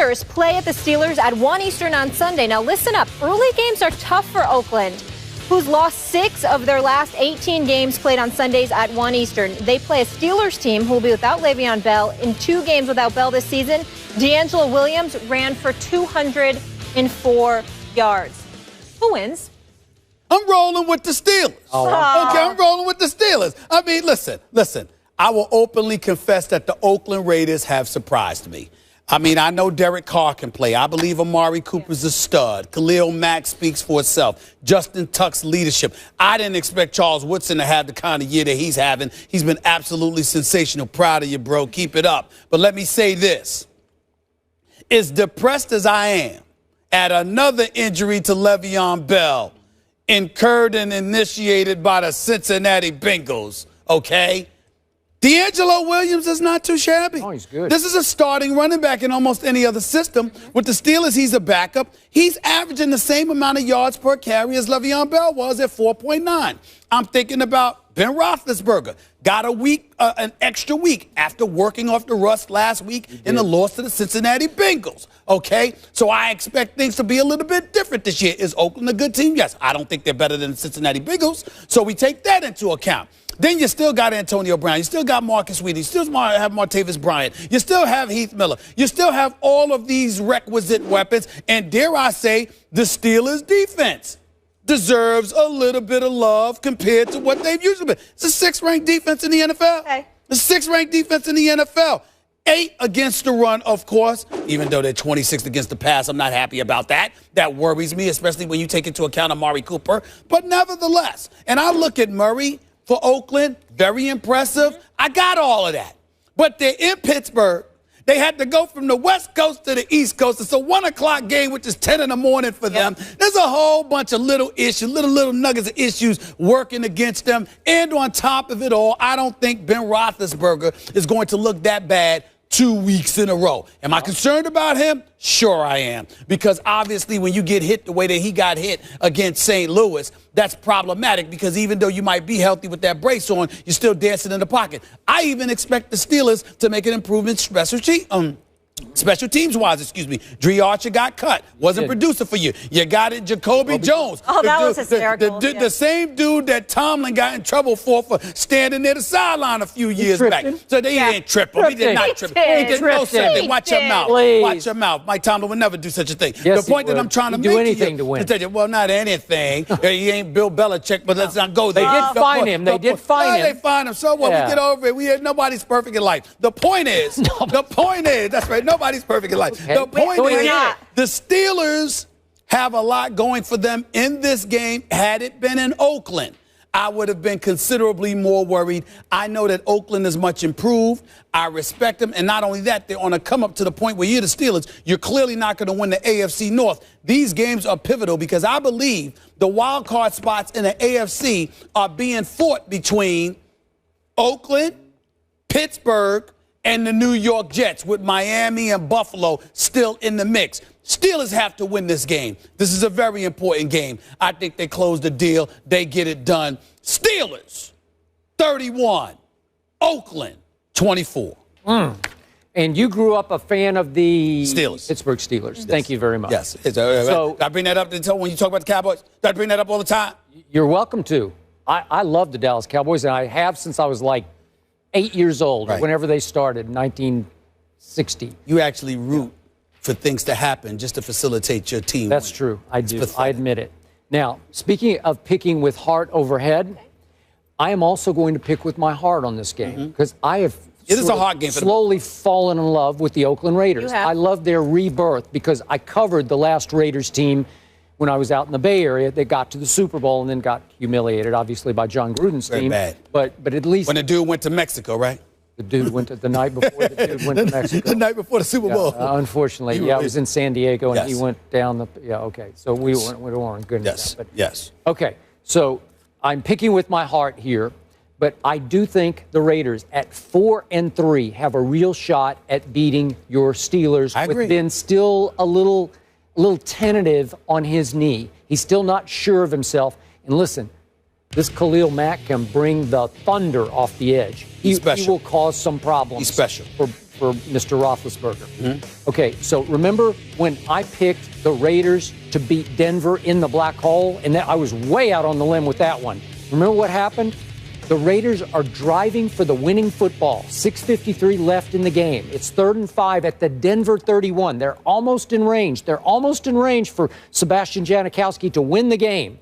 Raiders play at the Steelers at 1 Eastern on Sunday. Now listen up. Early games are tough for Oakland, who's lost 6 of their last 18 games played on Sundays at 1 Eastern. They play a Steelers team who will be without Le'Veon Bell. In 2 games without Bell this season, D'Angelo Williams ran for 204 yards. Who wins? I'm rolling with the Steelers. Okay, I'm rolling with the Steelers. I mean, listen. I will openly confess that the Oakland Raiders have surprised me. I mean, I know Derek Carr can play. I believe Amari Cooper's a stud. Khalil Mack speaks for itself. Justin Tuck's leadership. I didn't expect Charles Woodson to have the kind of year that he's having. He's been absolutely sensational. Proud of you, bro. Keep it up. But let me say this. As depressed as I am at another injury to Le'Veon Bell, incurred and initiated by the Cincinnati Bengals, okay? D'Angelo Williams is not too shabby. Oh, he's good. This is a starting running back in almost any other system. With the Steelers, he's a backup. He's averaging the same amount of yards per carry as Le'Veon Bell was at 4.9. I'm thinking about Ben Roethlisberger. Got a week, an extra week after working off the rust last week in the loss to the Cincinnati Bengals. Okay? So I expect things to be a little bit different this year. Is Oakland a good team? Yes. I don't think they're better than the Cincinnati Bengals. So we take that into account. Then you still got Antonio Brown. You still got Marcus Wheaton. You still have Martavis Bryant. You still have Heath Miller. You still have all of these requisite weapons. And dare I say, the Steelers' defense deserves a little bit of love compared to what they've usually been. It's a 6th-ranked defense in the NFL. Okay. It's a 6th-ranked defense in the NFL. 8 against the run, of course, even though they're 26th against the pass. I'm not happy about that. That worries me, especially when you take into account Amari Cooper. But nevertheless, and I look at Murray for Oakland, very impressive. I got all of that. But they're in Pittsburgh. They had to go from the West Coast to the East Coast. It's a 1 o'clock game, which is 10 in the morning for them. There's a whole bunch of little issues, little nuggets of issues working against them. And on top of it all, I don't think Ben Roethlisberger is going to look that bad 2 weeks in a row. Am I concerned about him? Sure I am. Because obviously when you get hit the way that he got hit against St. Louis, that's problematic because even though you might be healthy with that brace on, you're still dancing in the pocket. I even expect the Steelers to make an improvement special teams-wise, Dre Archer got cut. Wasn't producer for you. You got it, Jacoby Jones. Oh, that was hysterical. The same dude that Tomlin got in trouble for standing near the sideline a few years back. So they didn't trip him. He did not trip him. He did no something. Watch your mouth. Please. Watch your mouth. Mike Tomlin would never do such a thing. Yes, the point that I'm trying to make do anything to win. Well, not anything. He ain't Bill Belichick, but let's not go there. They did fine him. They did fine him. They fined him. So what? We get over it. Nobody's perfect in life. The point is, that's right. Nobody's perfect in life. The point is, the Steelers have a lot going for them in this game. Had it been in Oakland, I would have been considerably more worried. I know that Oakland is much improved. I respect them. And not only that, they're on a come up to the point where you're the Steelers. You're clearly not going to win the AFC North. These games are pivotal because I believe the wild card spots in the AFC are being fought between Oakland, Pittsburgh, and the New York Jets, with Miami and Buffalo still in the mix. Steelers have to win this game. This is a very important game. I think they close the deal. They get it done. Steelers, 31. Oakland, 24. And you grew up a fan of the Steelers. Pittsburgh Steelers. Yes. Thank you very much. Yes. So, I bring that up when you talk about the Cowboys? Do I bring that up all the time? You're welcome to. I love the Dallas Cowboys, and I have since I was like 8 years old, whenever they started, 1960. You actually root for things to happen just to facilitate your team. That's true. I do. I admit it. Now, speaking of picking with heart overhead, I am also going to pick with my heart on this game because I have slowly fallen in love with the Oakland Raiders. I love their rebirth because I covered the last Raiders team when I was out in the Bay Area. They got to the Super Bowl and then got humiliated, obviously, by John Gruden's team. Bad. But at least when the dude went to Mexico, right? The dude went to the night before the dude went to Mexico. The night before the Super Bowl. Unfortunately, I was in San Diego and he went down the. Okay, so we weren't good enough. Yes. Okay, so I'm picking with my heart here, but I do think the Raiders at 4-3 have a real shot at beating your Steelers. I agree. With Ben still a little tentative on his knee. He's still not sure of himself. And listen, this Khalil Mack can bring the thunder off the edge. He will cause some problems. He's special. for Mr. Roethlisberger. Okay, so remember when I picked the Raiders to beat Denver in the black hole? And I was way out on the limb with that one. Remember what happened? The Raiders are driving for the winning football. 6:53 left in the game. It's 3rd and 5 at the Denver 31. They're almost in range. They're almost in range for Sebastian Janikowski to win the game.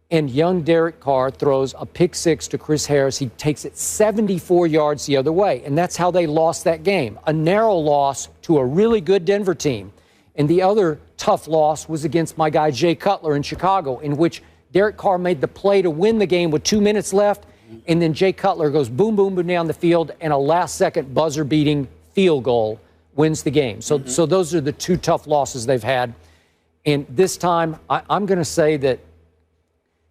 And young Derek Carr throws a pick six to Chris Harris. He takes it 74 yards the other way. And that's how they lost that game. A narrow loss to a really good Denver team. And the other tough loss was against my guy Jay Cutler in Chicago, in which Derek Carr made the play to win the game with 2 minutes left. And then Jay Cutler goes boom, boom, boom down the field, and a last-second buzzer-beating field goal wins the game. So those are the two tough losses they've had. And this time, I'm going to say that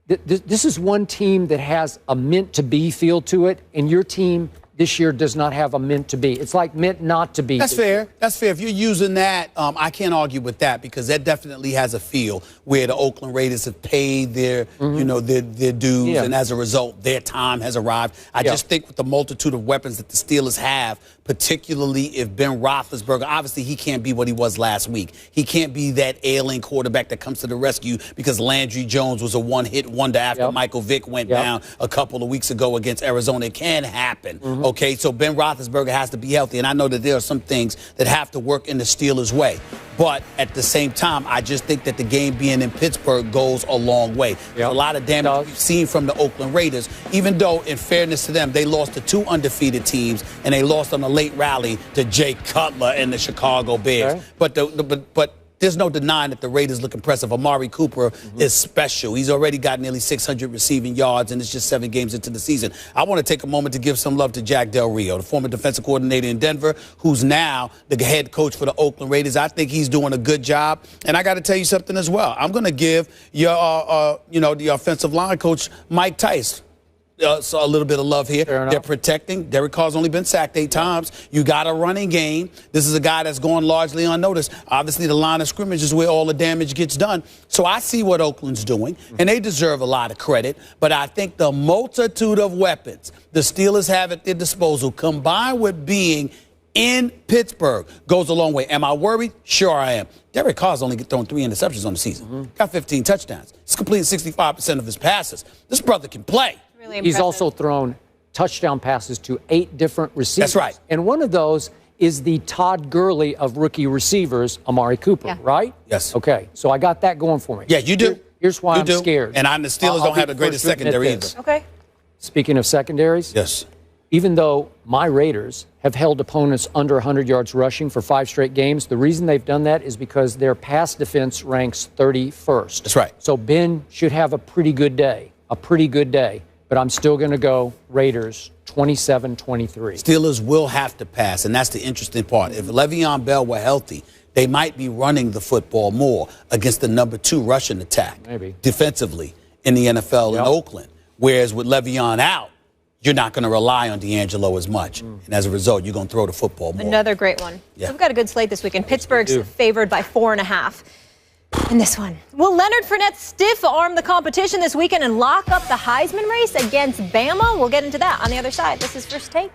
this is one team that has a meant-to-be feel to it, and your team this year does not have a meant to be. It's like meant not to be. That's fair. That's fair. If you're using that, I can't argue with that, because that definitely has a feel where the Oakland Raiders have paid their, their dues, and as a result, their time has arrived. I just think with the multitude of weapons that the Steelers have, particularly if Ben Roethlisberger, obviously he can't be what he was last week. He can't be that ailing quarterback that comes to the rescue because Landry Jones was a one-hit wonder after Michael Vick went down a couple of weeks ago against Arizona. It can happen. Okay, so Ben Roethlisberger has to be healthy, and I know that there are some things that have to work in the Steelers' way. But at the same time, I just think that the game being in Pittsburgh goes a long way. There's a lot of damage we've seen from the Oakland Raiders, even though, in fairness to them, they lost to 2 undefeated teams, and they lost on a late rally to Jay Cutler and the Chicago Bears. But there's no denying that the Raiders look impressive. Amari Cooper is special. He's already got nearly 600 receiving yards, and it's just 7 games into the season. I want to take a moment to give some love to Jack Del Rio, the former defensive coordinator in Denver, who's now the head coach for the Oakland Raiders. I think he's doing a good job. And I got to tell you something as well. I'm going to give your, the offensive line coach, Mike Tice, so a little bit of love here. They're protecting. Derek Carr's only been sacked 8 times. You got a running game. This is a guy that's going largely unnoticed. Obviously, the line of scrimmage is where all the damage gets done. So I see what Oakland's doing, and they deserve a lot of credit. But I think the multitude of weapons the Steelers have at their disposal, combined with being in Pittsburgh, goes a long way. Am I worried? Sure I am. Derek Carr's only thrown 3 interceptions on the season. Got 15 touchdowns. He's completed 65% of his passes. This brother can play. Really He's also thrown touchdown passes to 8 different receivers. That's right. And one of those is the Todd Gurley of rookie receivers, Amari Cooper, right? Yes. Okay, so I got that going for me. Yeah, you do. Here's why I'm scared. And the Steelers don't have the greatest secondary either. Okay. Speaking of secondaries, yes. Even though my Raiders have held opponents under 100 yards rushing for 5 straight games, the reason they've done that is because their pass defense ranks 31st. That's right. So Ben should have a pretty good day, But I'm still going to go Raiders 27-23. Steelers will have to pass, and that's the interesting part. If Le'Veon Bell were healthy, they might be running the football more against the number 2 rushing attack defensively in the NFL in Oakland. Whereas with Le'Veon out, you're not going to rely on D'Angelo as much. And as a result, you're going to throw the football more. Another great one. Yeah. So we've got a good slate this weekend. Pittsburgh's favored by 4.5 in this one. Will Leonard Fournette stiff-arm the competition this weekend and lock up the Heisman race against Bama? We'll get into that on the other side. This is First Take.